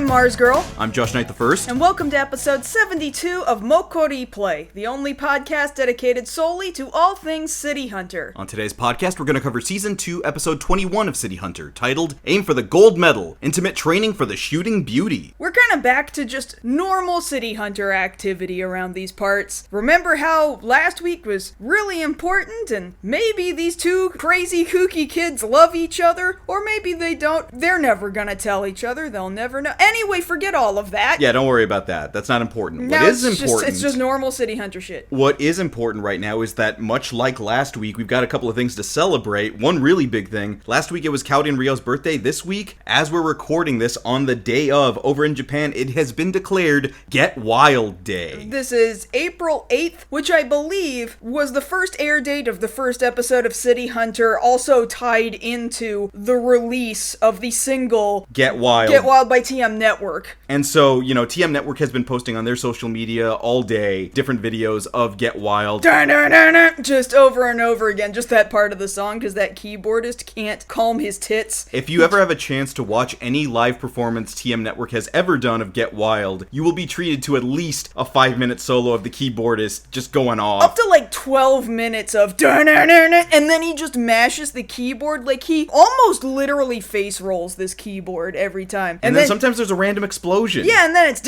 I'm MarzGurl. I'm JoshKnightTheFirst. And welcome to episode 72 of MokkoriPlay, the only podcast dedicated solely to all things City Hunter. On today's podcast, we're going to cover Season 2, Episode 21 of City Hunter, titled Aim for the Gold Medal, Intimate Training for the Shooting Beauty. We're kind of back to just normal City Hunter activity around these parts. Remember how last week was really important, and maybe these two crazy kooky kids love each other, or maybe they don't. They're never gonna tell each other. They'll never know. Anyway, forget all of that. Yeah, don't worry about that. That's not important. Now What is important... It's just normal City Hunter shit. What is important right now is that, much like last week, we've got a couple of things to celebrate. One really big thing. Last week it was Cowdy and Ryo's birthday. This week, as we're recording this on the day of, over in Japan, it has been declared Get Wild Day. This is April 8th, which I believe was the first air date of the first episode of City Hunter, also tied into the release of the single Get Wild by TM Network. And so, TM Network has been posting on their social media all day different videos of Get Wild. Just over and over again, just that part of the song, because that keyboardist can't calm his tits. If you ever have a chance to watch any live performance TM Network has ever done of Get Wild, you will be treated to at least a 5-minute solo of the keyboardist just going off. Up to like 12 minutes of and then he just mashes the keyboard, like he almost literally face rolls this keyboard every time. And then sometimes there's a random explosion. Yeah, and then it's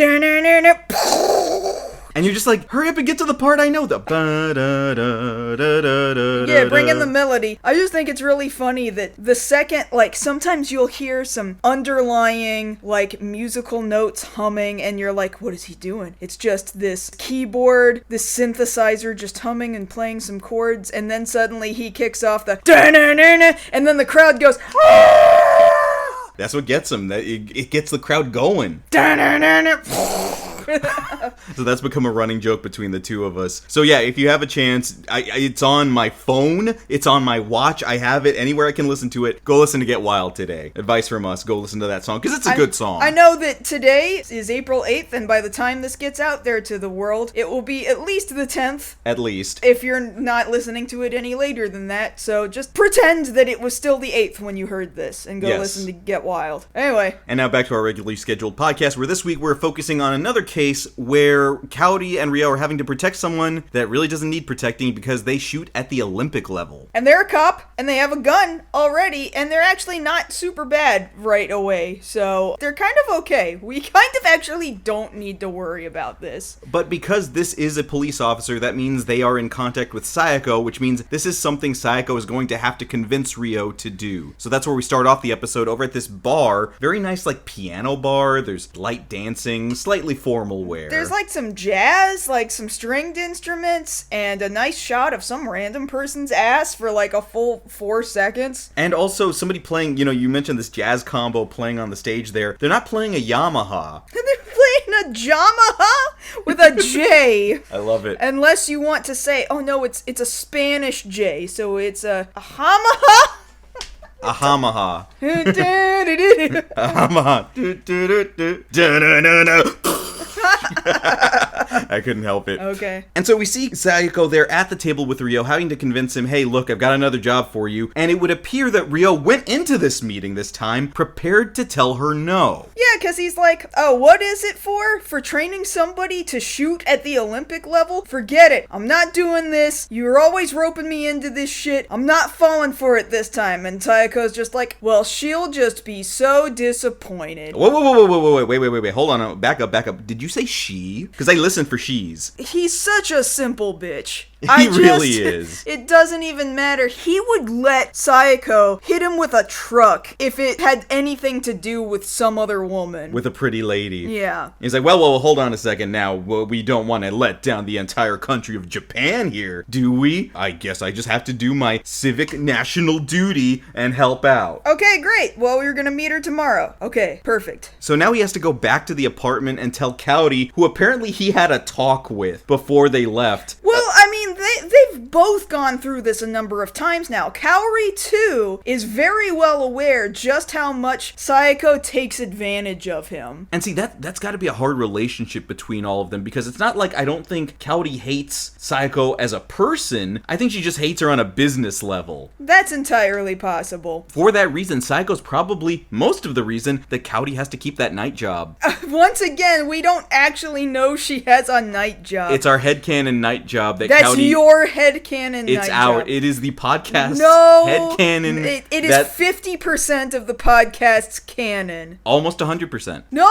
and you're just like, hurry up and get to the part I know. Yeah, bring in the melody. I just think it's really funny that the second, sometimes you'll hear some underlying, musical notes humming, and you're like, what is he doing? It's just this keyboard, this synthesizer just humming and playing some chords, and then suddenly he kicks off the and then the crowd goes, That's what gets him. It gets the crowd going. So that's become a running joke between the two of us. So yeah, if you have a chance, it's on my phone, it's on my watch, I have it anywhere I can listen to it. Go listen to Get Wild today. Advice from us, go listen to that song, because it's a good song. I know that today is April 8th, and by the time this gets out there to the world, it will be at least the 10th. At least. If you're not listening to it any later than that, so just pretend that it was still the 8th when you heard this, and go listen to Get Wild. Anyway. And now back to our regularly scheduled podcast, where this week we're focusing on another case where Cowdy and Ryo are having to protect someone that really doesn't need protecting because they shoot at the Olympic level. And they're a cop, and they have a gun already, and they're actually not super bad right away, so they're kind of okay. We kind of actually don't need to worry about this. But because this is a police officer, that means they are in contact with Sayako, which means this is something Sayako is going to have to convince Ryo to do. So that's where we start off the episode, over at this bar. Very nice, piano bar. There's light dancing, slightly formal wear. There's some jazz, some stringed instruments, and a nice shot of some random person's ass for a full 4 seconds. And also somebody playing, you mentioned this jazz combo playing on the stage there. They're not playing a Yamaha. They're playing a Jamaha with a J. I love it. Unless you want to say, oh no, it's a Spanish J, so it's a Hamaha. A Hamaha. I couldn't help it. Okay. And so we see Sayako there at the table with Ryo, having to convince him, hey, look, I've got another job for you. And it would appear that Ryo went into this meeting this time prepared to tell her no. Yeah, because he's like, oh, what is it for? For training somebody to shoot at the Olympic level? Forget it. I'm not doing this. You were always roping me into this shit. I'm not falling for it this time. And Sayako's just like, well, she'll just be so disappointed. Whoa, wait. Hold on. Back up. Did you say she? Because I listened for she's. He's such a simple bitch. He really is. It doesn't even matter. He would let Sayako hit him with a truck if it had anything to do with some other woman. With a pretty lady. Yeah. He's like, well, hold on a second now. Well, we don't want to let down the entire country of Japan here, do we? I guess I just have to do my civic national duty and help out. Okay, great. Well, we're gonna meet her tomorrow. Okay, perfect. So now he has to go back to the apartment and tell Cowdy, who apparently he had a talk with before they left. Well, I mean, they've we've both gone through this a number of times now. Kaori, too, is very well aware just how much Sayako takes advantage of him. And see, that's got to be a hard relationship between all of them, because it's not like I don't think Kaori hates Sayako as a person. I think she just hates her on a business level. That's entirely possible. For that reason, Sayako's probably most of the reason that Kaori has to keep that night job. Once again, we don't actually know she has a night job. It's our headcanon night job that That's Kaori... your headcanon night job. It is the podcast no, headcanon. It is 50% of the podcast's canon. Almost 100%. No.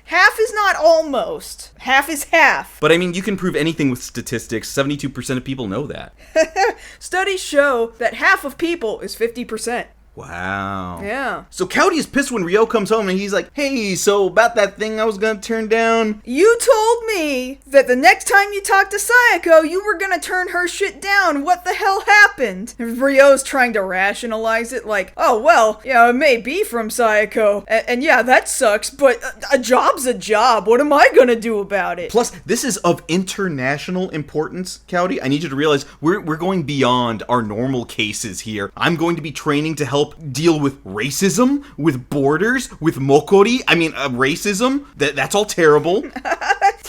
Half is not almost. Half is half. But I mean, you can prove anything with statistics. 72% of people know that. Studies show that half of people is 50%. Wow. Yeah. So Kaori is pissed when Ryo comes home and he's like, hey, so about that thing I was gonna turn down. You told me that the next time you talked to Sayako, you were gonna turn her shit down. What the hell happened? Ryo's trying to rationalize it like, oh, well, it may be from Sayako. And yeah, that sucks, but a job's a job. What am I gonna do about it? Plus, this is of international importance, Kaori. I need you to realize we're going beyond our normal cases here. I'm going to be training to help deal with racism, with borders, with Mokkori. I mean, racism. That's all terrible.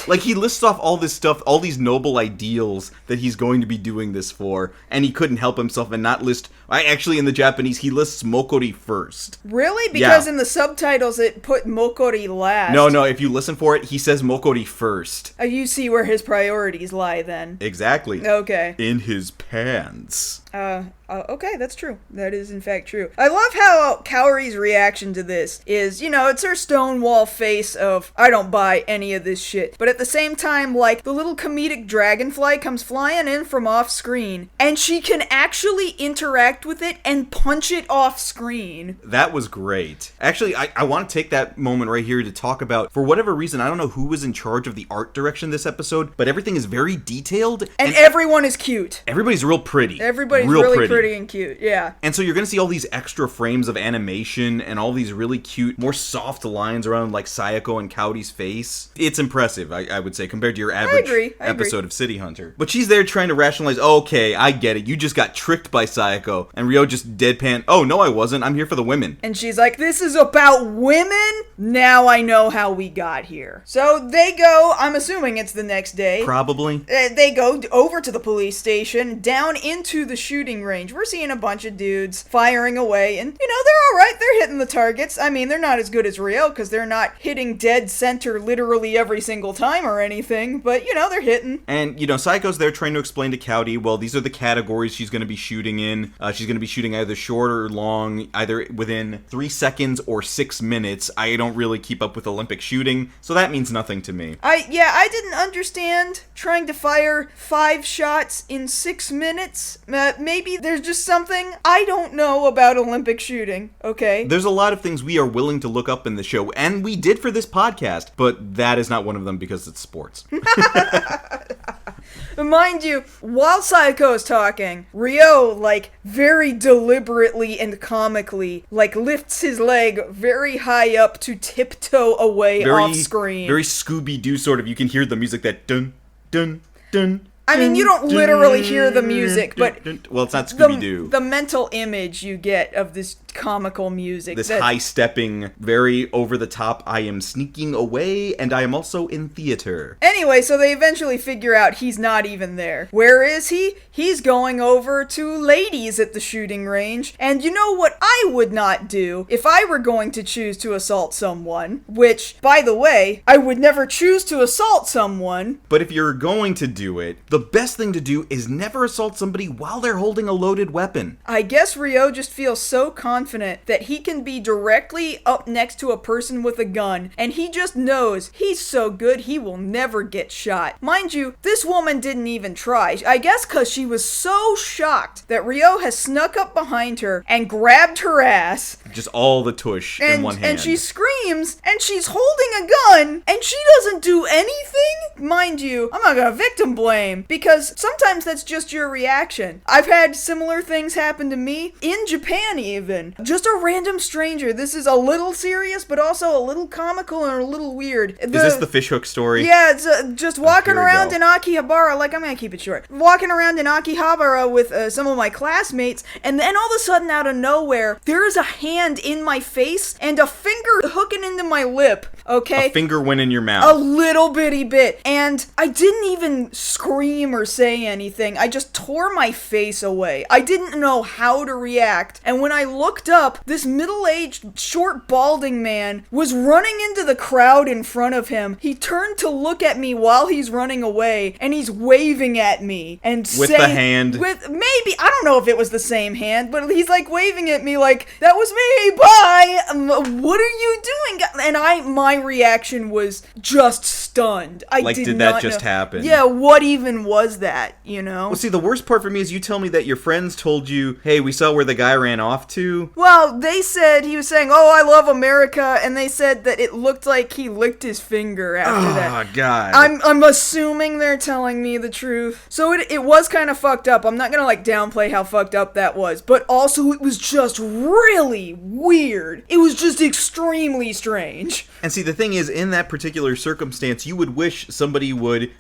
Like, he lists off all this stuff, all these noble ideals that he's going to be doing this for, and he couldn't help himself and not list... Actually, in the Japanese, he lists Mokkori first. Really? Because in the subtitles, it put Mokkori last. No, if you listen for it, he says Mokkori first. You see where his priorities lie, then. Exactly. Okay. In his pants. Okay, that's true. That is, in fact, true. I love how Kaori's reaction to this is, it's her stonewall face of, I don't buy any of this shit. But at the same time, like, the little comedic dragonfly comes flying in from off screen, and she can actually interact with it and punch it off screen. That was great. Actually, I want to take that moment right here to talk about, for whatever reason, I don't know who was in charge of the art direction this episode, but everything is very detailed. And everyone is cute. Everybody's real pretty. Everybody's really pretty and cute, yeah. And so you're going to see all these extra frames of animation and all these really cute, more soft lines around like Sayako and Kaori's face. It's impressive, I would say, compared to your average episode of City Hunter. But she's there trying to rationalize, okay, I get it. You just got tricked by Sayako. And Ryo just deadpan, oh, no, I wasn't. I'm here for the women. And she's like, this is about women? Now I know how we got here. So they go, I'm assuming it's the next day. Probably. They go over to the police station, down into the shooting range. We're seeing a bunch of dudes firing away, and, they're alright. They're hitting the targets. I mean, they're not as good as Ryo, because they're not hitting dead center literally every single time or anything, but, they're hitting. And, Sayako's there trying to explain to Kaori, well, these are the categories she's going to be shooting in. She's going to be shooting either short or long, either within 3 seconds or 6 minutes. I don't really keep up with Olympic shooting, so that means nothing to me. I didn't understand trying to fire 5 shots in 6 minutes. Maybe there's just something I don't know about Olympic shooting, okay? There's a lot of things we are willing to look up in the show, and we did for this podcast, but that is not one of them because it's sports. Mind you, while Sayako is talking, Ryo, very deliberately and comically, lifts his leg very high up to tiptoe away off screen. Very Scooby-Doo sort of. You can hear the music that dun, dun, dun. I mean, you don't literally hear the music, but... Well, it's not Scooby-Doo. The mental image you get of this comical music. This high-stepping, very over-the-top, I am sneaking away, and I am also in theater. Anyway, so they eventually figure out he's not even there. Where is he? He's going over to ladies at the shooting range. And you know what I would not do if I were going to choose to assault someone? Which, by the way, I would never choose to assault someone. But if you're going to do it, the best thing to do is never assault somebody while they're holding a loaded weapon. I guess Ryo just feels so confident that he can be directly up next to a person with a gun, and he just knows he's so good he will never get shot. Mind you, this woman didn't even try. I guess because she was so shocked that Ryo has snuck up behind her and grabbed her ass. Just all the tush in one hand. And she screams, and she's holding a gun, and she doesn't do anything? Mind you, I'm not gonna victim blame, name, because sometimes that's just your reaction. I've had similar things happen to me in Japan even. Just a random stranger. This is a little serious, but also a little comical and a little weird. Is this the fishhook story? Yeah, it's just walking around in Akihabara, like, I'm gonna keep it short. Walking around in Akihabara with some of my classmates, and then all of a sudden, out of nowhere, there is a hand in my face and a finger hooking into my lip, okay? A finger went in your mouth. A little bitty bit. And I didn't even scream or say anything. I just tore my face away. I didn't know how to react. And when I looked up, this middle-aged, short, balding man was running into the crowd in front of him. He turned to look at me while he's running away, and he's waving at me and with the hand. With maybe, I don't know if it was the same hand, but he's like waving at me like, that was me, bye! What are you doing? And my reaction was just stunned. Did that just happen? Yeah, what even was that, you know? Well, see, the worst part for me is you tell me that your friends told you, hey, we saw where the guy ran off to. Well, they said, he was saying, oh, I love America, and they said that it looked like he licked his finger after that. Oh, God. I'm assuming they're telling me the truth. So it was kind of fucked up. I'm not gonna, downplay how fucked up that was, but also it was just really weird. It was just extremely strange. And see, the thing is, in that particular circumstance, you would wish somebody would,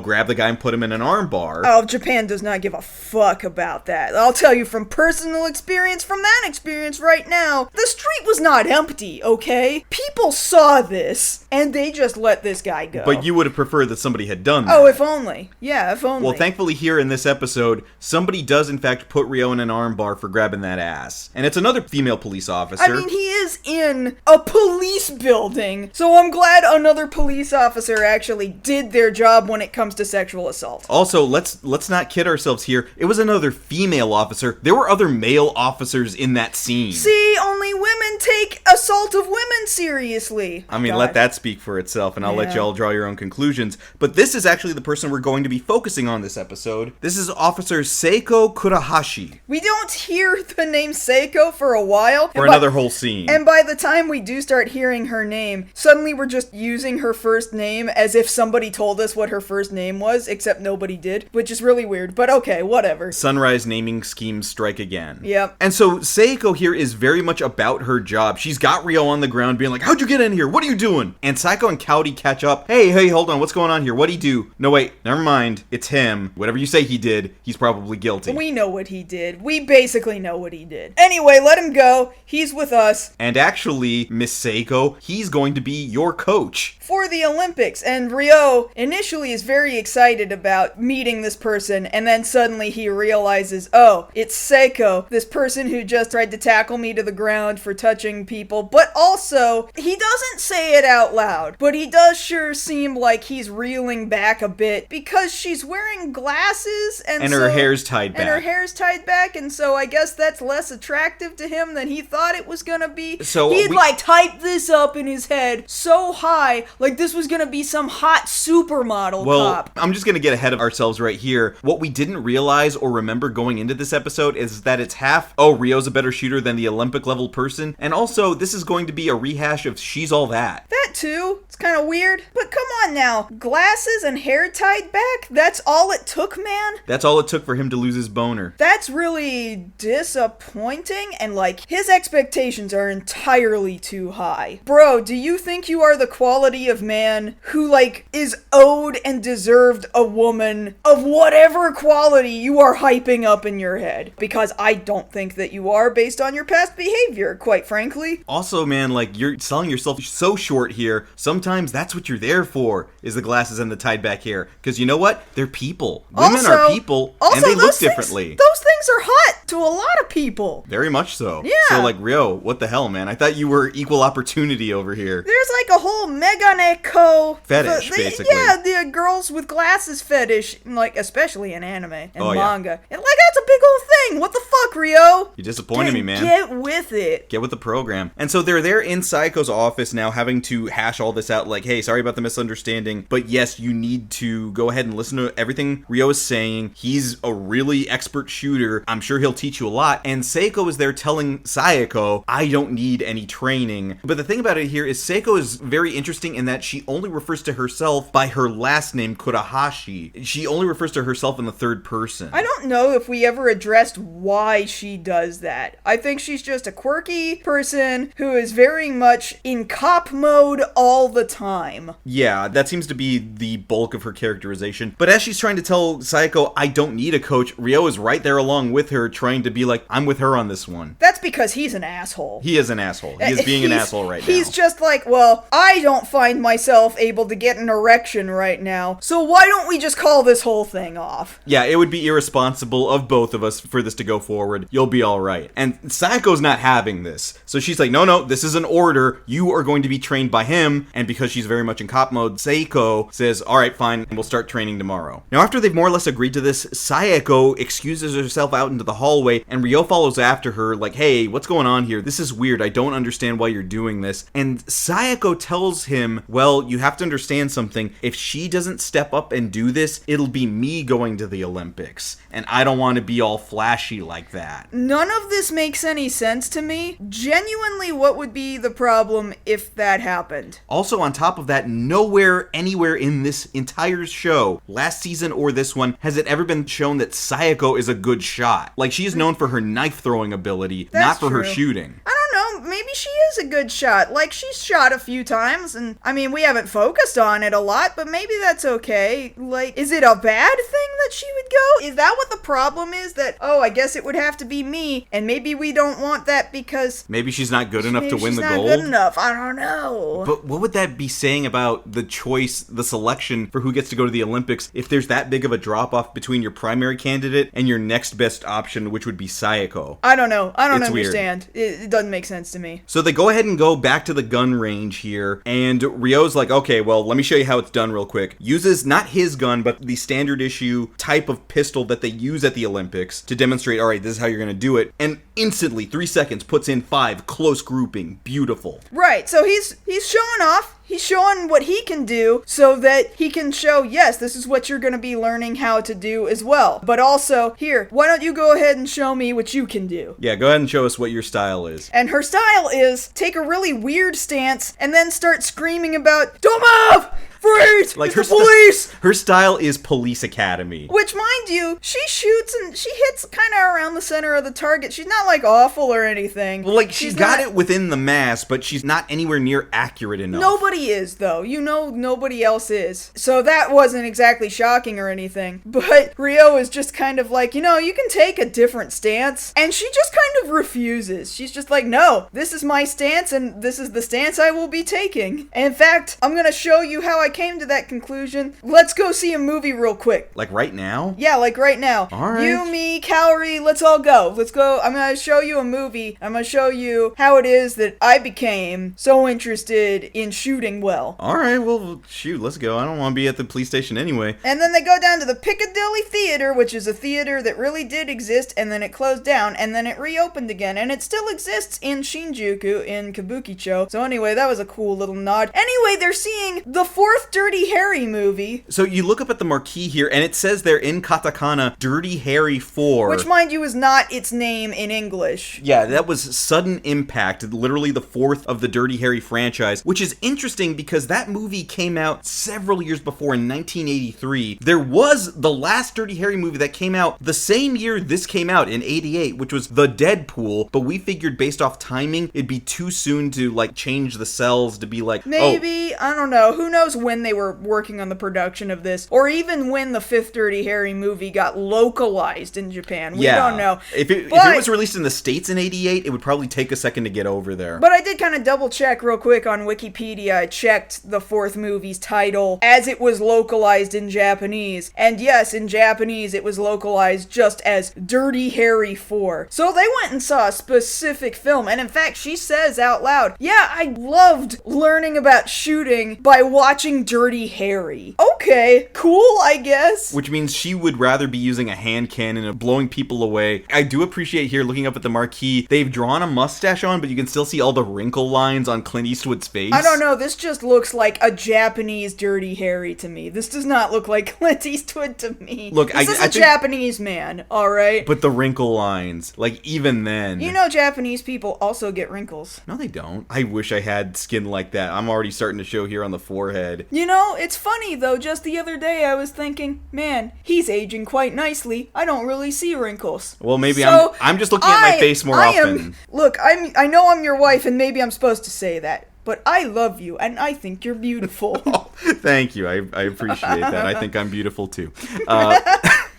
grab the guy and put him in an arm bar. Oh, Japan does not give a fuck about that. I'll tell you from personal experience, from that experience right now, the street was not empty, okay? People saw this, and they just let this guy go. But you would have preferred that somebody had done that. Oh, if only. Yeah, if only. Well, thankfully here in this episode, somebody does in fact put Ryo in an arm bar for grabbing that ass. And it's another female police officer. I mean, he is in a police building, so I'm glad another police officer actually did their job when it comes to sexual assault. Also, let's not kid ourselves here. It was another female officer. There were other male officers in that scene. See, only women take assault of women seriously. I mean, let that speak for itself, and I'll let y'all draw your own conclusions. But this is actually the person we're going to be focusing on this episode. This is Officer Seiko Kurahashi. We don't hear the name Seiko for a while. For another whole scene. And by the time we do start hearing her name, suddenly we're just using her first name as if somebody told us what her first name was, except nobody did, which is really weird, but okay, whatever. Sunrise naming schemes strike again. Yep. And so Seiko here is very much about her job. She's got Ryo on the ground being like, how'd you get in here? What are you doing? And Saiko and Cowdy catch up. Hey, hold on, what's going on here? What'd he do? No, wait, never mind. It's him. Whatever you say he did, he's probably guilty. We know what he did. We basically know what he did. Anyway, let him go. He's with us. And actually, Miss Seiko, he's going to be your coach. For the Olympics. And Ryo initially is very excited about meeting this person, and then suddenly he realizes, oh, it's Seiko, this person who just tried to tackle me to the ground for touching people. But also, he doesn't say it out loud, but he does sure seem like he's reeling back a bit because she's wearing glasses and her hair's tied back. And her hair's tied back, and so I guess that's less attractive to him than he thought it was gonna be. So he'd typed this up in his head so high, like this was gonna be some hot supermodel cop. I'm just gonna get ahead of ourselves right here. What we didn't realize or remember going into this episode is that it's half, oh, Ryo's a better shooter than the Olympic level person, and also this is going to be a rehash of She's All That. That too. It's kind of weird. But come on now. Glasses and hair tied back? That's all it took, man? That's all it took for him to lose his boner. That's really disappointing, and his expectations are entirely too high. Bro, do you think you are the quality of man who, is owed and deserved a woman of whatever quality you are hyping up in your head? Because I don't think that you are based on your past behavior, quite frankly. Also, man, you're selling yourself so short here. Sometimes that's what you're there for, is the glasses and the tied back hair. Because you know what? They're people. Women are people, and they look differently. Those things are hot to a lot of people. Very much so. Yeah. So, Ryo, what the hell, man? I thought you were equal opportunity over here. There's a whole Meganeko fetish, basically. Yeah, the girls with glasses fetish, especially in anime and manga. And that's a big old thing. What the fuck, Ryo? You disappointed me, man. Get with it. Get with the program. And so they're there in Saiko's office now, having to hash all this out. Hey, sorry about the misunderstanding, but yes, you need to go ahead and listen to everything Ryo is saying. He's a really expert shooter. I'm sure he'll teach you a lot, and Seiko is there telling Sayako, I don't need any training. But the thing about it here is Seiko is very interesting in that she only refers to herself by her last name, Kurahashi. She only refers to herself in the third person. I don't know if we ever addressed why she does that. I think she's just a quirky person who is very much in cop mode all the time. Yeah, that seems to be the bulk of her characterization. But as she's trying to tell Sayako, I don't need a coach, Ryo is right there along with her, trying to be like, I'm with her on this one. That's because he's an asshole. He is an asshole. He is being an asshole right now. He's just like, well, I don't find myself able to get an erection right now, so why don't we just call this whole thing off? Yeah, it would be irresponsible of both of us for this to go forward. You'll be alright. And Sayako's not having this. So she's like, no, this is an order. You are going to be trained by him. And because she's very much in cop mode, Seiko says, alright, fine, we'll start training tomorrow. Now, after they've more or less agreed to this, Sayako excuses herself out into the hallway, and Ryo follows after her like, hey, what's going on here? This is weird. I don't understand why you're doing this. And Sayako tells him, well, you have to understand something. If she doesn't step up and do this, it'll be me going to the Olympics. And I don't want to be all flashy like that. None of this makes any sense to me. Genuinely, what would be the problem if that happened? Also, on top of that, nowhere, anywhere in this entire show, last season or this one, has it ever been shown that Sayako is a good shot. Like, she is known for her knife throwing ability, not for her shooting. I don't know, maybe she is a good shot. Like, she's shot a few times, and I mean, we haven't focused on it a lot, but maybe that's okay. Like, is it a bad thing that she would go? Is that what the problem is? That, oh, I guess it would have to be me, and maybe we don't want that because... Maybe she's not good enough to win the gold? She's not good enough, I don't know. But what would that be saying about the choice, the selection for who gets to go to the Olympics if there's that big of a drop-off between your primary candidate and your next best option, which would be Sayako? I don't know. I don't It's understand. It doesn't make sense to me. So they go ahead and go back to the gun range here, and Ryo's like, okay, well, let me show you how it's done real quick. Uses not his gun, but the standard issue type of pistol that they use at the Olympics to demonstrate, all right, this is how you're going to do it. And instantly, 3 seconds, puts in 5, close grouping. Beautiful. Right, so he's showing off. He's showing what he can do so that he can show, yes, this is what you're going to be learning how to do as well. But also, here, why don't you go ahead and show me what you can do? Yeah, go ahead and show us what your style is. And her style is take a really weird stance and then start screaming about, don't move! Freeze! Like it's the police! Her style is Police Academy. Which, mind you, she shoots and she hits kind of around the center of the target. She's not, like, awful or anything. Well, like, she's got it within the mass, but she's not anywhere near accurate enough. Nobody is, though. You know nobody else is. So that wasn't exactly shocking or anything. But Ryo is just kind of like, you know, you can take a different stance. And she just kind of refuses. She's just like, no, this is my stance and this is the stance I will be taking. And in fact, I'm gonna show you how I came to that conclusion. Let's go see a movie real quick. Like right now? Yeah, like right now. All right. You, me, Calorie, let's all go. Let's go. I'm gonna show you a movie. I'm gonna show you how it is that I became so interested in shooting well. All right, well, shoot, let's go. I don't want to be at the police station anyway. And then they go down to the Piccadilly Theater, which is a theater that really did exist, and then it closed down, and then it reopened again, and it still exists in Shinjuku, in Kabukicho. So anyway, that was a cool little nod. Anyway, they're seeing the fourth Dirty Harry movie. So you look up at the marquee here, and it says there in katakana, Dirty Harry 4. Which, mind you, is not its name in English. Yeah, that was Sudden Impact, literally the fourth of the Dirty Harry franchise, which is interesting because that movie came out several years before in 1983. There was the last Dirty Harry movie that came out the same year this came out in 88, which was The Deadpool, but we figured based off timing, it'd be too soon to like change the cells to be like, maybe, I don't know, who knows when they were working on the production of this, or even when the fifth Dirty Harry movie got localized in Japan. We don't know. If it was released in the States in 88, it would probably take a second to get over there. But I did kind of double check real quick on Wikipedia. I checked the fourth movie's title as it was localized in Japanese. And yes, in Japanese it was localized just as Dirty Harry 4. So they went and saw a specific film. And in fact, she says out loud, yeah, I loved learning about shooting by watching being Dirty Harry. Okay, cool, I guess. Which means she would rather be using a hand cannon and blowing people away. I do appreciate here, looking up at the marquee, they've drawn a mustache on, but you can still see all the wrinkle lines on Clint Eastwood's face. I don't know, this just looks like a Japanese Dirty Harry to me. This does not look like Clint Eastwood to me. Look, this is a Japanese man, alright? But the wrinkle lines, like, even then... You know Japanese people also get wrinkles. No, they don't. I wish I had skin like that. I'm already starting to show here on the forehead. You know, it's funny though, just the other day I was thinking, man, he's aging quite nicely. I don't really see wrinkles. Well, maybe I'm just looking at my face more often. Look, I know I'm your wife and maybe I'm supposed to say that, but I love you and I think you're beautiful. Oh, thank you. I appreciate that. I think I'm beautiful too.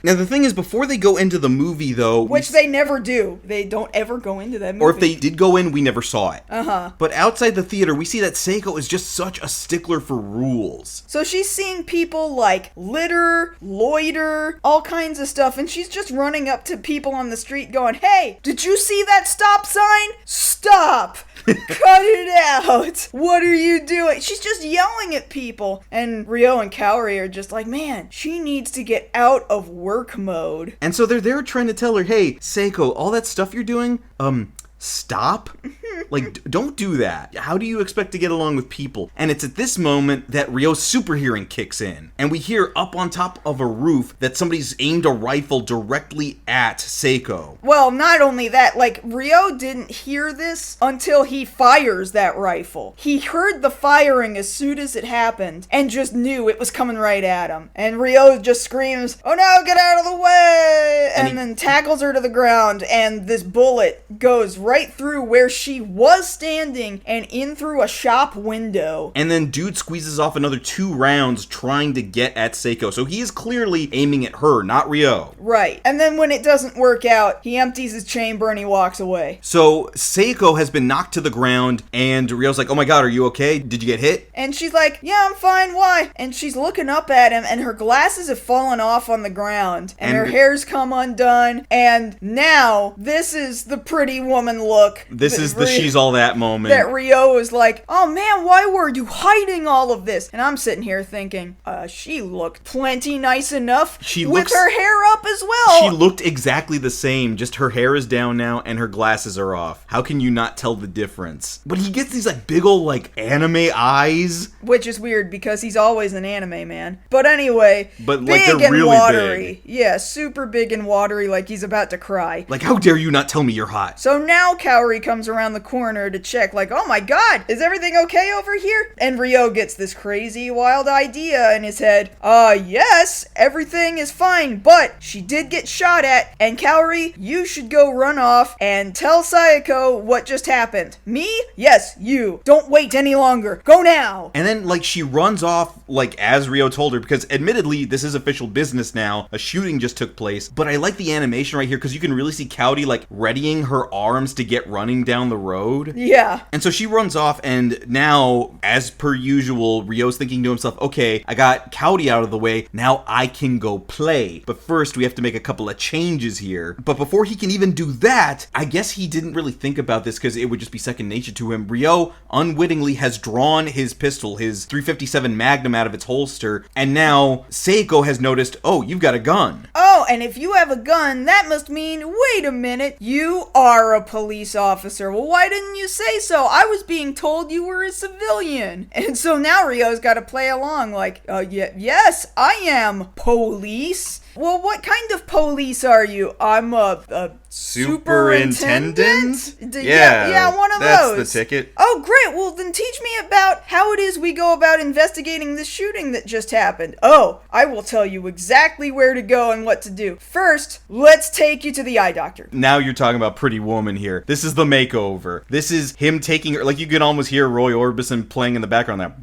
Now, the thing is, before they go into the movie, though... Which they never do. They don't ever go into that movie. Or if they did go in, we never saw it. Uh-huh. But outside the theater, we see that Seiko is just such a stickler for rules. So she's seeing people, like, litter, loiter, all kinds of stuff, and she's just running up to people on the street going, hey, did you see that stop sign? Stop! Cut it out! What are you doing? She's just yelling at people. And Ryo and Kaori are just like, man, she needs to get out of work mode. And so they're there trying to tell her, hey, Seiko, all that stuff you're doing, stop? Like, don't do that. How do you expect to get along with people? And it's at this moment that Ryo's super hearing kicks in. And we hear up on top of a roof that somebody's aimed a rifle directly at Seiko. Well, not only that, like, Ryo didn't hear this until he fires that rifle. He heard the firing as soon as it happened and just knew it was coming right at him. And Ryo just screams, oh no, get out of the way! And then tackles her to the ground, and this bullet goes right through where she was standing and in through a shop window. And then dude squeezes off another 2 rounds trying to get at Seiko. So he is clearly aiming at her, not Ryo. Right. And then when it doesn't work out, he empties his chamber and he walks away. So Seiko has been knocked to the ground and Ryo's like, oh my god, are you okay? Did you get hit? And she's like, yeah, I'm fine, why? And she's looking up at him and her glasses have fallen off on the ground and her hair's come undone. And now this is the pretty woman look. This is the she's all that moment. That Ryo is like, oh man, why were you hiding all of this? And I'm sitting here thinking, she looked plenty nice enough with her hair up as well. She looked exactly the same, just her hair is down now and her glasses are off. How can you not tell the difference? But he gets these like big old like anime eyes. Which is weird because he's always an anime man. But anyway, but big like they're and really watery. big. Yeah, super big and watery like he's about to cry. Like, how dare you not tell me you're hot? So now Kaori comes around the corner to check, like, oh my god, is everything okay over here? And Ryo gets this crazy wild idea in his head. Yes, everything is fine, but she did get shot at, and Kaori, you should go run off and tell Sayako what just happened. Me? Yes, you. Don't wait any longer. Go now. And then, like, she runs off, like, as Ryo told her, because admittedly, this is official business now. A shooting just took place, but I like the animation right here, because you can really see Kaori, like, readying her arms to get running down the road. Yeah. And so she runs off, and now, as per usual, Ryo's thinking to himself, okay, I got Kaori out of the way, now I can go play. But first, we have to make a couple of changes here. But before he can even do that, I guess he didn't really think about this because it would just be second nature to him. Ryo unwittingly has drawn his pistol, his .357 Magnum, out of its holster, and now Seiko has noticed, oh, you've got a gun. Oh, and if you have a gun, that must mean, wait a minute, you are a police officer. Well, why didn't you say so? I was being told you were a civilian. And so now Ryo's got to play along like, yes, I am police. Well, what kind of police are you? I'm a superintendent? Yeah, one of those. That's the ticket. Oh, great. Well, then teach me about how it is we go about investigating this shooting that just happened. Oh, I will tell you exactly where to go and what to do. First, let's take you to the eye doctor. Now you're talking about Pretty Woman here. This is the makeover. This is him taking her, like you can almost hear Roy Orbison playing in the background, that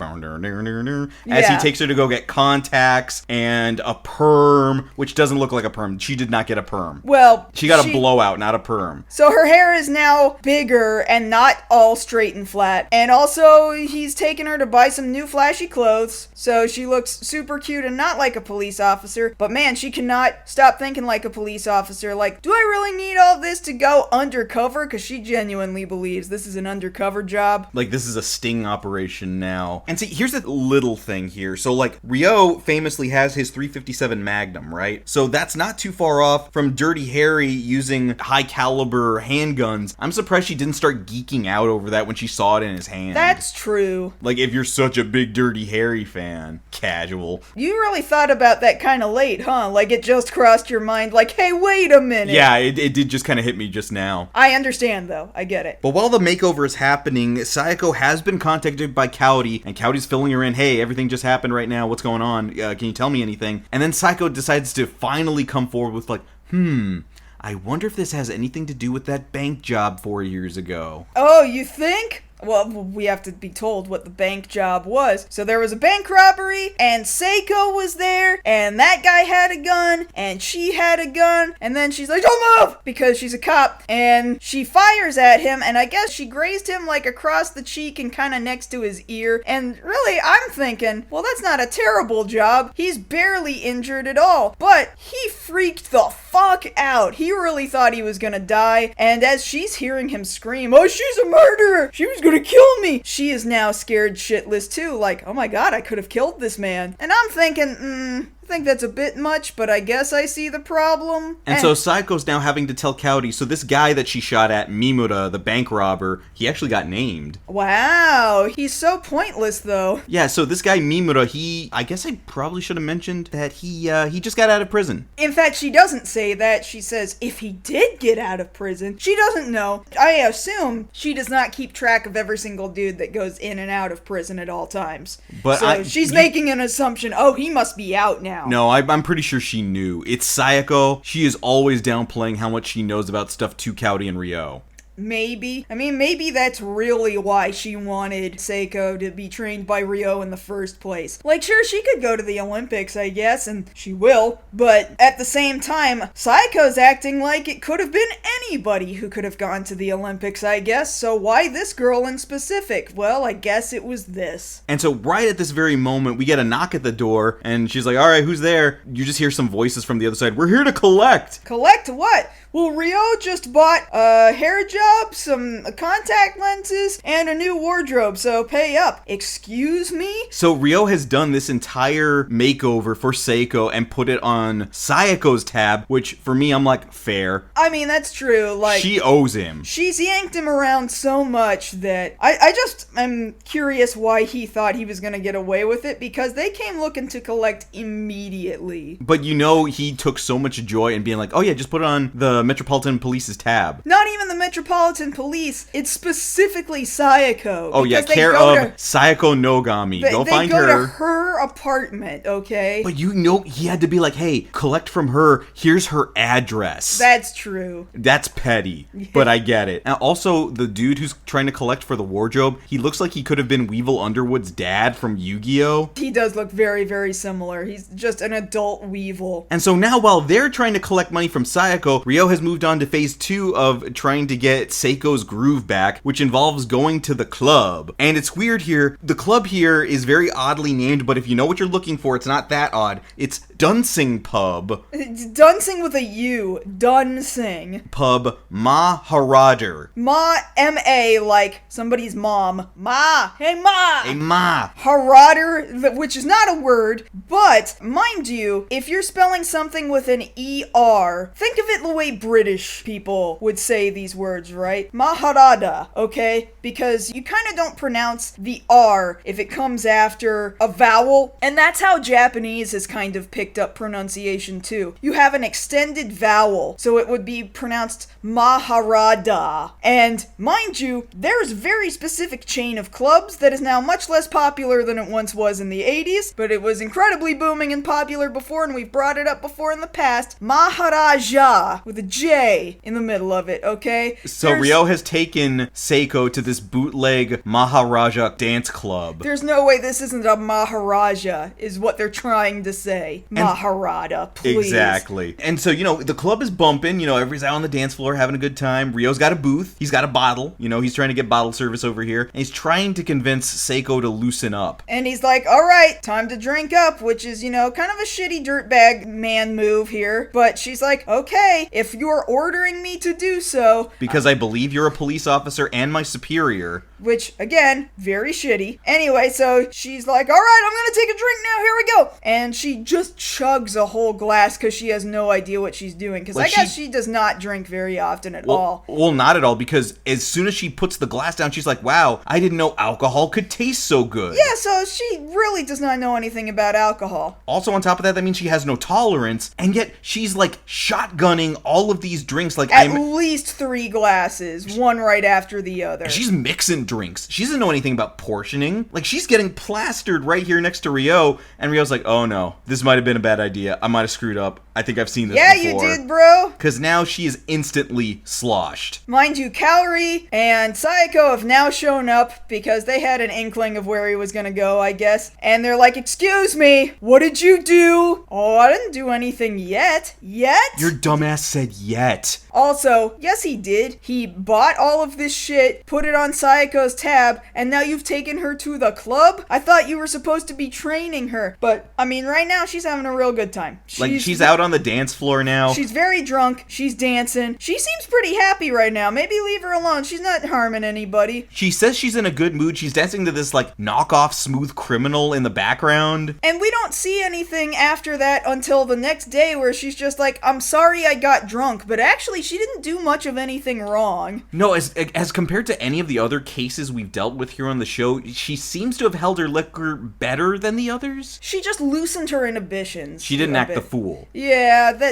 as he takes her to go get contacts and a perm, which doesn't look like a perm. She did not get a perm. Well, she got a blowout blowout, not a perm. So her hair is now bigger and not all straight and flat. And also, he's taken her to buy some new flashy clothes. So she looks super cute and not like a police officer. But man, she cannot stop thinking like a police officer. Like, do I really need all this to go undercover? Because she genuinely believes this is an undercover job. Like, this is a sting operation now. And see, here's the little thing here. So, like, Ryo famously has his .357 Magnum, right? So that's not too far off from Dirty Harry using high-caliber handguns. I'm surprised she didn't start geeking out over that when she saw it in his hand. That's true. Like, if you're such a big Dirty Harry fan. Casual. You really thought about that kind of late, huh? Like, it just crossed your mind, like, hey, wait a minute. Yeah, it did just kind of hit me just now. I understand, though. I get it. But while the makeover is happening, Sayako has been contacted by Cowdy, and Cowdy's filling her in, hey, everything just happened right now, what's going on? Can you tell me anything? And then Sayako decides to finally come forward with like, I wonder if this has anything to do with that bank job 4 years ago. Oh, you think? Well, we have to be told what the bank job was. So there was a bank robbery, and Seiko was there, and that guy had a gun, and she had a gun, and then she's like, don't move! Because she's a cop, and she fires at him, and I guess she grazed him like across the cheek and kind of next to his ear, and really, I'm thinking, well, that's not a terrible job. He's barely injured at all, but he freaked the fuck out. He really thought he was gonna die, and as she's hearing him scream, oh, she's a murderer! She was gonna kill me! She is now scared shitless too, like, oh my god, I could have killed this man. And I'm thinking, I think that's a bit much, but I guess I see the problem. And so Saiko's now having to tell Cowdy, so this guy that she shot at, Mimura, the bank robber, he actually got named. Wow, he's so pointless though. Yeah, so this guy Mimura, I guess I probably should have mentioned that he just got out of prison. In fact, she doesn't say that. She says if he did get out of prison. She doesn't know. I assume she does not keep track of every single dude that goes in and out of prison at all times. But so she's making an assumption, oh, he must be out now. No, I'm pretty sure she knew. It's Sayako. She is always downplaying how much she knows about stuff to Cowdy and Ryo. Maybe. I mean, maybe that's really why she wanted Seiko to be trained by Ryo in the first place. Like, sure, she could go to the Olympics, I guess, and she will, but at the same time, Saiko's acting like it could have been anybody who could have gone to the Olympics, I guess, so why this girl in specific? Well, I guess it was this. And so right at this very moment, we get a knock at the door, and she's like, alright, who's there? You just hear some voices from the other side. We're here to collect! Collect what? Well, Ryo just bought a hair job, some contact lenses, and a new wardrobe, so pay up. Excuse me? So Ryo has done this entire makeover for Seiko and put it on Sayako's tab, which for me, I'm like, fair. I mean, that's true. Like, she owes him. She's yanked him around so much that I'm curious why he thought he was gonna get away with it, because they came looking to collect immediately. But you know, he took so much joy in being like, oh yeah, just put it on the Metropolitan Police's tab. Not even the Metropolitan Police. It's specifically Sayako. Oh yeah, care of Sayako Nogami. Go find her. They go to her apartment, okay? But you know, he had to be like, hey, collect from her. Here's her address. That's true. That's petty, but I get it. And also, the dude who's trying to collect for the wardrobe, he looks like he could have been Weevil Underwood's dad from Yu-Gi-Oh! He does look very, very similar. He's just an adult Weevil. And so now, while they're trying to collect money from Sayako, Ryo has moved on to phase 2 of trying to get Seiko's groove back, which involves going to the club. And it's weird here. The club here is very oddly named, but if you know what you're looking for, it's not that odd. It's Dunsing Pub. It's Dunsing with a U. Dunsing. Pub Maharader. Ma, M-A, like somebody's mom. Ma. Hey, Ma. Hey, Ma. Harader, which is not a word, but mind you, if you're spelling something with an E-R, think of it the way British people would say these words, right? Maharada, okay? Because you kind of don't pronounce the R if it comes after a vowel, and that's how Japanese has kind of picked up pronunciation too. You have an extended vowel, so it would be pronounced Maharada. And mind you, there's a very specific chain of clubs that is now much less popular than it once was in the 80s, but it was incredibly booming and popular before, and we've brought it up before in the past. Maharaja, with a J in the middle of it, okay? So Ryo has taken Seiko to this bootleg Maharaja dance club. There's no way this isn't a Maharaja, is what they're trying to say. Maharaja, please. Exactly. And so, the club is bumping, everybody's out on the dance floor having a good time. Ryo's got a booth, he's got a bottle, he's trying to get bottle service over here, and he's trying to convince Seiko to loosen up. And he's like, alright, time to drink up, which is, kind of a shitty dirtbag man move here. But she's like, okay, if you're ordering me to do so. Because I believe you're a police officer and my superior. Which, again, very shitty. Anyway, so she's like, alright, I'm gonna take a drink now, here we go. And she just chugs a whole glass because she has no idea what she's doing. Because I guess she does not drink very often at all. Well, not at all, because as soon as she puts the glass down, she's like, wow, I didn't know alcohol could taste so good. Yeah, so she really does not know anything about alcohol. Also, on top of that means she has no tolerance, and yet she's like shotgunning all of these drinks. Like at least 3 glasses, one right after the other. She's mixing drinks. She doesn't know anything about portioning. Like, she's getting plastered right here next to Ryo, and Ryo's like, oh no, this might have been a bad idea. I might have screwed up. I think I've seen this before. Yeah, you did, bro. Because now she is instantly sloshed. Mind you, Kaori and Sayako have now shown up because they had an inkling of where he was gonna go, I guess. And they're like, excuse me, what did you do? Oh, I didn't do anything yet. Yet? Your dumbass said yet. Also, yes he did. He bought all of this shit, put it on Sayako's tab, and now you've taken her to the club? I thought you were supposed to be training her. But, I mean, right now she's having a real good time. She's out on the dance floor now. She's very drunk. She's dancing. She seems pretty happy right now. Maybe leave her alone. She's not harming anybody. She says she's in a good mood. She's dancing to this, knockoff Smooth Criminal in the background. And we don't see anything after that until the next day where she's just like, I'm sorry I got drunk, but actually she didn't do much of anything wrong. No, as compared to any of the other cases we've dealt with here on the show, she seems to have held her liquor better than the others. She just loosened her inhibitions. She didn't act the fool. Yeah,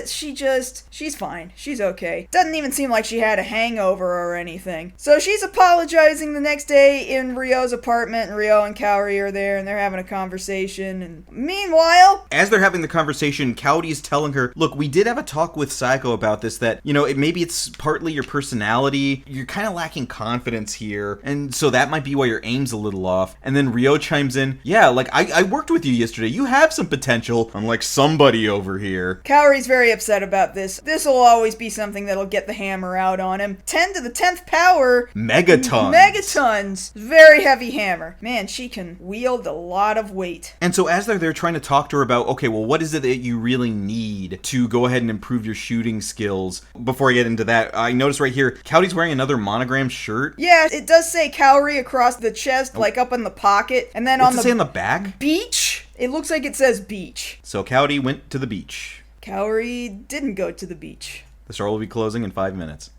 she's fine. She's okay. Doesn't even seem like she had a hangover or anything. So she's apologizing the next day in Ryo's apartment, and Ryo and Kaori are there, and they're having a conversation, and meanwhile... As they're having the conversation, Kaori's telling her, look, we did have a talk with Sayako about this, that, maybe it's partly your personality, you're kind of lacking confidence here, and so that might be why your aim's a little off. And then Ryo chimes in, yeah, I worked with you yesterday, you have some potential, unlike somebody over here. Kaori's very upset about this. This'll always be something that'll get the hammer out on him. 10 to the 10th power. Megatons. Very heavy hammer. Man, she can wield a lot of weight. And so as they're there trying to talk to her about, okay, well, what is it that you really need to go ahead and improve your shooting skills? Before I get into that, I noticed right here, Kaori's wearing another monogram shirt. Yeah, it does say Kaori across the chest, up in the pocket. And then What's it say on the back? Beach? It looks like it says beach. So Kaori went to the beach. Kaori didn't go to the beach. The store will be closing in 5 minutes.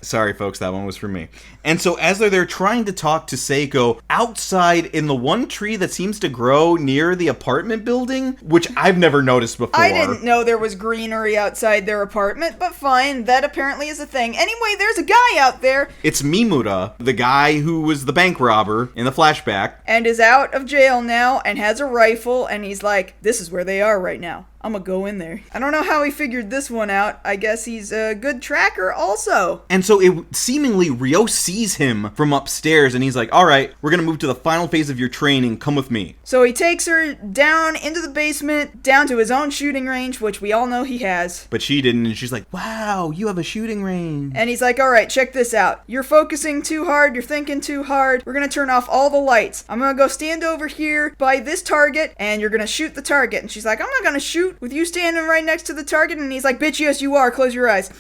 Sorry, folks, that one was for me. And so as they're there trying to talk to Seiko outside in the one tree that seems to grow near the apartment building, which I've never noticed before. I didn't know there was greenery outside their apartment, but fine, that apparently is a thing. Anyway, there's a guy out there. It's Mimura, the guy who was the bank robber in the flashback. And is out of jail now and has a rifle, and he's like, this is where they are right now. I'm gonna go in there. I don't know how he figured this one out. I guess he's a good tracker also. And so seemingly Ryo sees him from upstairs and he's like, all right, we're gonna move to the final phase of your training. Come with me. So he takes her down into the basement, down to his own shooting range, which we all know he has. But she didn't, and she's like, wow, you have a shooting range. And he's like, all right, check this out. You're focusing too hard. You're thinking too hard. We're gonna turn off all the lights. I'm gonna go stand over here by this target, and you're gonna shoot the target. And she's like, I'm not gonna shoot with you standing right next to the target. And he's like, bitch, yes you are, close your eyes.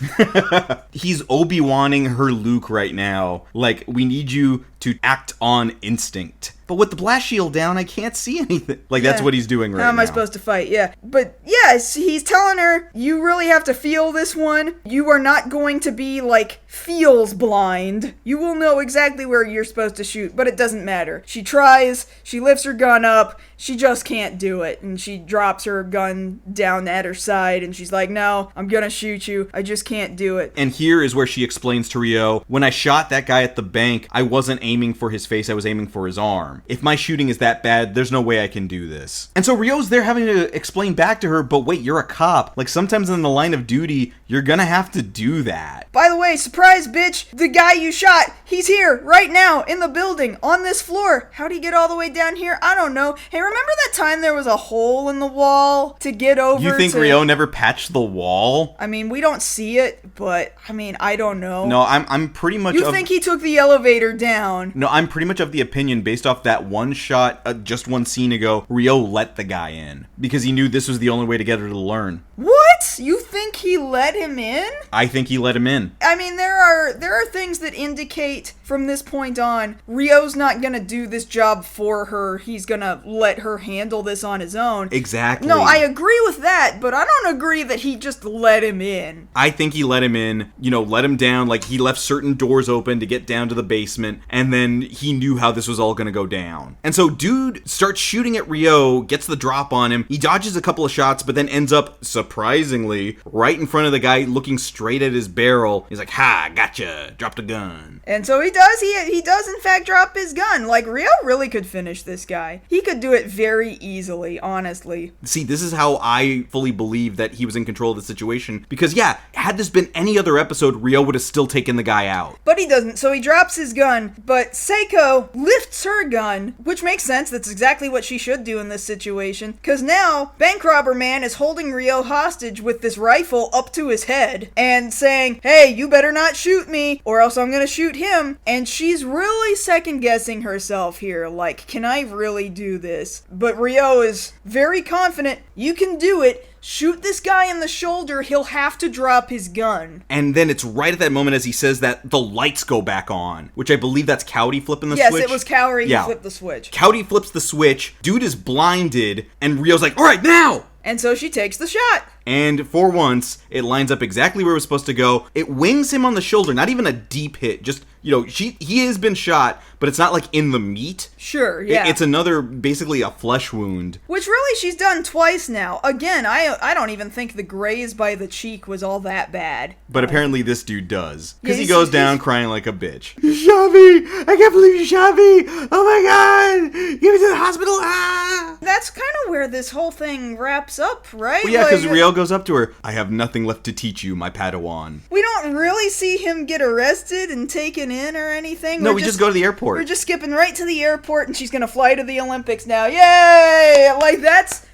He's Obi-Waning her Luke right now. Like, we need you to act on instinct. But with the blast shield down, I can't see anything. That's what he's doing right now. How am I supposed to fight? Yeah. But yes, he's telling her, you really have to feel this one. You are not going to be feels blind. You will know exactly where you're supposed to shoot, but it doesn't matter. She tries, she lifts her gun up, she just can't do it. And she drops her gun down at her side and she's like, no, I'm gonna shoot you. I just can't do it. And here is where she explains to Ryo, when I shot that guy at the bank, I wasn't aiming for his face, I was aiming for his arm. If my shooting is that bad, there's no way I can do this. And so Ryo's there having to explain back to her, but wait, you're a cop. Sometimes in the line of duty, you're gonna have to do that. By the way, surprise, bitch! The guy you shot, he's here, right now, in the building, on this floor. How'd he get all the way down here? I don't know. Hey, remember that time there was a hole in the wall to get over? You think Ryo never patched the wall? I mean, we don't see it, but, I mean, I don't know. No, I'm pretty much You think he took the elevator down? No, I'm pretty much of the opinion, based off that one shot, just one scene ago, Ryo let the guy in. Because he knew this was the only way to get her to learn. What? You think he let him in? I think he let him in. I mean, there are things that indicate from this point on, Ryo's not gonna do this job for her. He's gonna let her handle this on his own. Exactly. No, I agree with that, but I don't agree that he just let him in. I think he let him in, let him down, like he left certain doors open to get down to the basement, and then he knew how this was all gonna go down. And so dude starts shooting at Ryo, gets the drop on him, he dodges a couple of shots, but then ends up, surprisingly, right in front of the guy looking straight at his barrel. He's like, ha, gotcha, dropped a gun. And so he does in fact drop his gun. Like, Ryo really could finish this guy. He could do it very easily, honestly. See, this is how I fully believe that he was in control of the situation, because yeah, had this been any other episode, Ryo would have still taken the guy out. But he doesn't, so he drops his gun, but Seiko lifts her gun, which makes sense. That's exactly what she should do in this situation, because now Bank Robber Man is holding Ryo hostage with this rifle up to his head and saying, hey, you better not shoot me or else I'm gonna shoot him. And she's really second guessing herself here, like, can I really do this? But Ryo is very confident. You can do it. Shoot this guy in the shoulder, he'll have to drop his gun. And then it's right at that moment as he says that the lights go back on, which I believe that's Cowdy flipping the switch. Yes, it was Cowdy who flipped the switch. Cowdy flips the switch, dude is blinded, and Ryo's like, all right, now! And so she takes the shot. And for once, it lines up exactly where it was supposed to go. It wings him on the shoulder, not even a deep hit, just, he has been shot, but it's not like in the meat. Sure, yeah. It's another, basically a flesh wound. Which really she's done twice now. Again, I don't even think the graze by the cheek was all that bad. But apparently this dude does. Because Yeah, he goes down crying like a bitch. You shot me! I can't believe you shot me! Oh my god! Get me to the hospital! Ah! That's kind of where this whole thing wraps up, right? Well, yeah, because Like, Ryo goes up to her. I have nothing left to teach you, my Padawan. we don't really see him get arrested and taken in or anything. No, we just go to the airport. We're just skipping right to the airport, and she's gonna fly to the Olympics now. Yay! Like, that's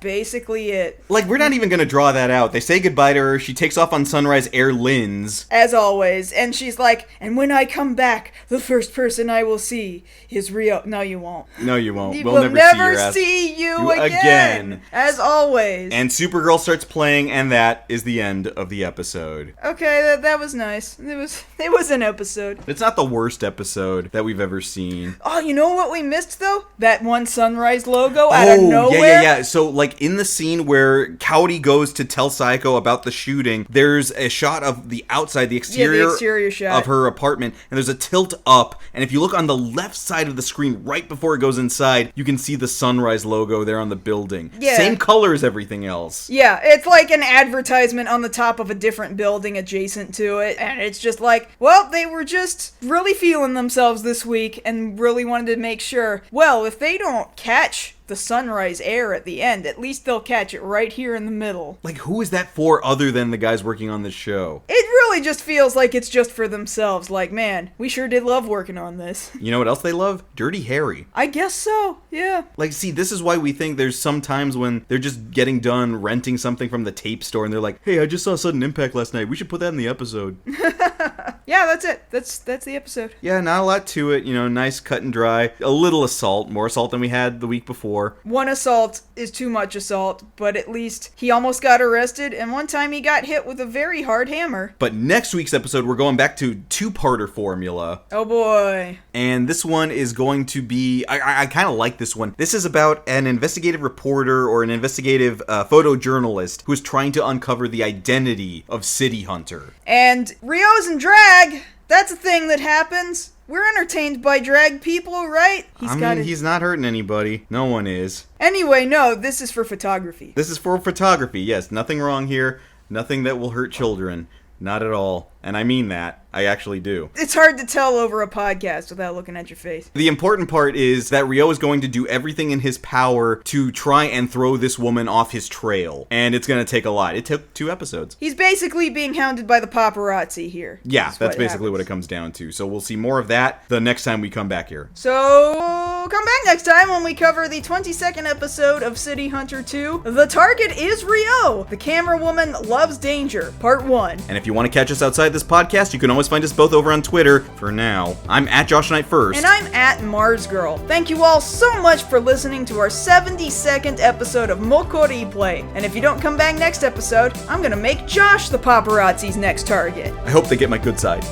basically it. Like, we're not even going to draw that out. They say goodbye to her. She takes off on Sunrise Airlines. As always. And she's like, and when I come back, the first person I will see is Ryo. No, you won't. No, you won't. We'll never see you again. As always. And Supergirl starts playing, and that is the end of the episode. Okay, that was nice. It was an episode. It's not the worst episode that we've ever seen. Oh, you know what we missed, though? That one Sunrise logo out of nowhere. Yeah. So, like, in the scene where Cowdy goes to tell Saeko about the shooting, there's a shot of the outside, the exterior shot of her apartment, and there's a tilt up, and if you look on the left side of the screen, right before it goes inside, you can see the Sunrise logo there on the building. Yeah. Same color as everything else. Yeah, it's like an advertisement on the top of a different building adjacent to it, and it's just like, well, they were just really feeling themselves this week and really wanted to make sure, well, if they don't catch the sunrise air at the end, at least they'll catch it right here in the middle. Like, who is that for other than the guys working on this show? It really just feels like it's just for themselves. Like, man, we sure did love working on this. You know what else they love? Dirty Harry. I guess so, yeah. Like, see, this is why we think there's some times when they're just getting done renting something from the tape store and they're like, hey, I just saw Sudden Impact last night. We should put that in the episode. Yeah, that's it. That's the episode. Yeah, not a lot to it. Nice cut and dry. A little assault. More assault than we had the week before. One assault is too much assault, but at least he almost got arrested, and one time he got hit with a very hard hammer. But next week's episode, we're going back to two-parter formula. Oh boy. And this one is going to be... I kind of like this one. This is about an investigative reporter or an investigative photojournalist who is trying to uncover the identity of City Hunter. And Ryo's in drag. That's a thing that happens. We're entertained by drag people, right? He's not hurting anybody. No one is. Anyway, no, this is for photography. This is for photography, yes. Nothing wrong here. Nothing that will hurt children. Not at all. And I mean that. I actually do. It's hard to tell over a podcast without looking at your face. The important part is that Ryo is going to do everything in his power to try and throw this woman off his trail. And it's going to take a lot. It took 2 episodes. He's basically being hounded by the paparazzi here. Yeah, that's basically what it comes down to. So we'll see more of that the next time we come back here. So come back next time when we cover the 22nd episode of City Hunter 2. The target is Ryo. The camera woman loves danger. Part 1. And if you want to catch us outside this podcast, you can always find us both over on Twitter. For now, I'm at JoshKnightTheFirst. And I'm at MarzGurl. Thank you all so much for listening to our 72nd episode of MokkoriPlay. And if you don't come back next episode, I'm gonna make Josh the paparazzi's next target. I hope they get my good side.